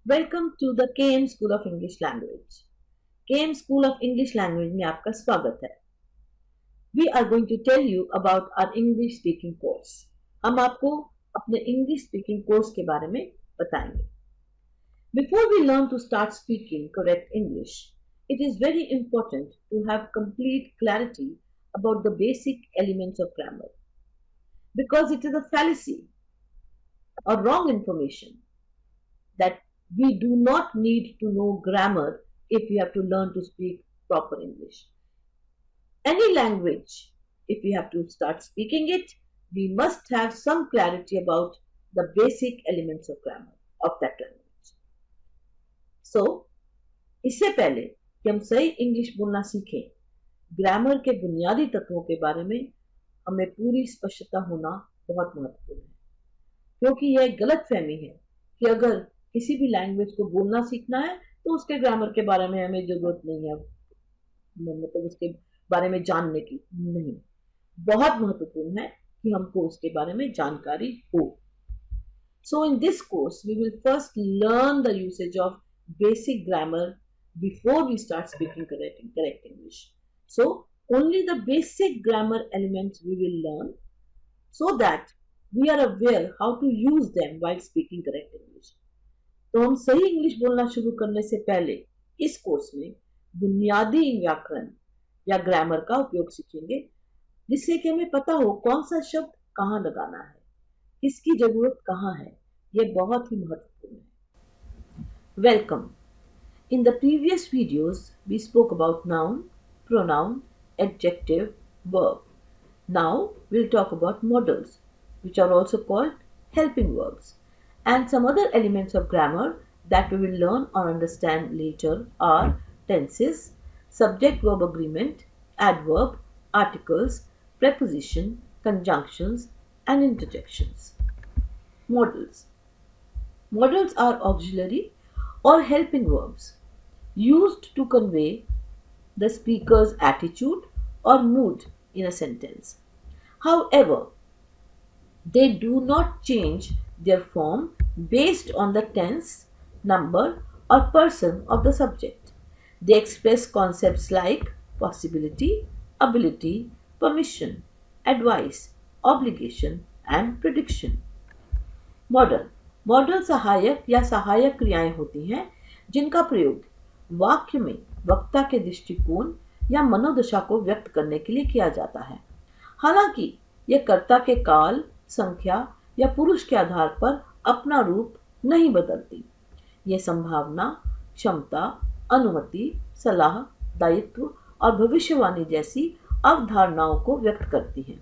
Welcome to the KM school of English language. KM school of English language में आपका स्वागत है। We are going to tell you about our English speaking course. हम आपको अपने English speaking course के बारे में बताएंगे। Before we learn to start speaking correct English, it is very important to have complete clarity about the basic elements of grammar, because it is a fallacy or wrong information that we do not need to know grammar if we have to learn to speak proper English. Any language, if we have to start speaking it, we must have some clarity about the basic elements of grammar of that language. So, इससे पहले कि हम सही English बोलना सीखें, grammar के बुनियादी तत्वों के बारे में हमें पूरी स्पष्टता होना बहुत महत्वपूर्ण है, क्योंकि यह गलतफहमी है कि अगर किसी भी लैंग्वेज को बोलना सीखना है तो उसके ग्रामर के बारे में हमें जरूरत नहीं है, मतलब उसके बारे में जानने की नहीं। बहुत महत्वपूर्ण है कि हमको उसके बारे में जानकारी हो। So in this course we will first learn the usage of basic grammar before we start speaking correct English. So only the basic grammar elements we will learn so that we are aware how to use them while speaking correct English. तो हम सही English बोलना शुरू करने से पहले इस course में बुनियादी व्याकरण या ग्रामर का उपयोग सीखेंगे, जिससे कि हमें पता हो कौन सा शब्द कहाँ लगाना है, किसकी जरूरत कहाँ है। यह बहुत ही महत्वपूर्ण है। Welcome. In the previous videos we spoke about noun, pronoun, adjective, verb. Now we'll talk about modals, which are also called helping verbs. And some other elements of grammar that we will learn or understand later are tenses, subject-verb agreement, adverb, articles, preposition, conjunctions, and interjections. Modals. Modals are auxiliary or helping verbs used to convey the speaker's attitude or mood in a sentence. However, they do not change their form based on the tense, number, or person of the subject. They express concepts like possibility, ability, permission, advice, obligation, and prediction. Model. Model सहायक या सहायक क्रियाएं होती हैं जिनका प्रयोग वाक्य में वक्ता के दृष्टिकोण या मनोदशा को व्यक्त करने के लिए किया जाता है। हालांकि यह कर्ता के काल, संख्या या पुरुष के आधार पर अपना रूप नहीं बदलती। यह संभावना, क्षमता, अनुमति, सलाह, दायित्व और भविष्यवाणी जैसी अवधारणाओं को व्यक्त करती है।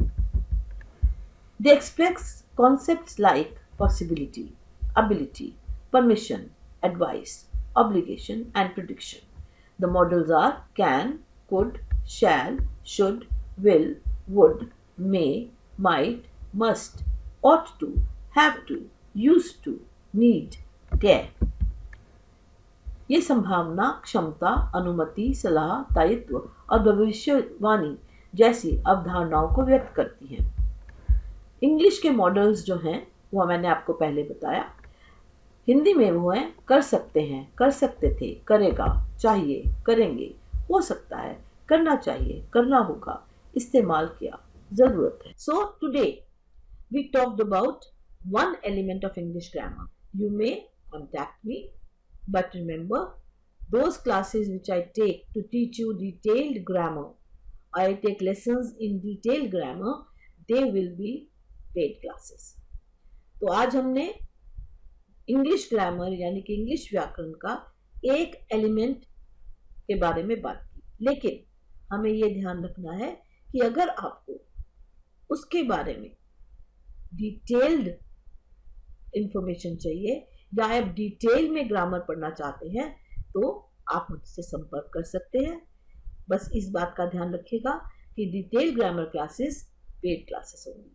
They express concepts like possibility, ability, permission, advice, obligation, and prediction. The modals are can, could, shall, should, will, would, may, might, must, ought to, have to, used to, need, dare. ये संभावना, क्षमता, अनुमति, सलाह, दायित्व और भविष्यवाणी जैसी अवधारणाओं को व्यक्त करती हैं। इंग्लिश के मॉडल्स जो हैं वो मैंने आपको पहले बताया। हिंदी में वो हैं कर सकते हैं, कर सकते थे, करेगा, चाहिए, करेंगे, हो सकता है, करना चाहिए, करना होगा, इस्तेमाल किया, जरूरत है। So today we talked about one element of English grammar. You may contact me, but remember, those classes which I take to teach you detailed grammar, I take lessons in detailed grammar, they will be paid classes. तो आज हमने English grammar यानी कि English व्याकरण का एक element के बारे में बात की, लेकिन हमें यह ध्यान रखना है कि अगर आपको उसके बारे में डिटेल्ड इंफॉर्मेशन चाहिए या आप डिटेल में ग्रामर पढ़ना चाहते हैं तो आप मुझसे संपर्क कर सकते हैं। बस इस बात का ध्यान रखिएगा कि detail grammar classes paid classes होंगी।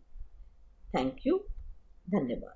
थैंक यू, धन्यवाद।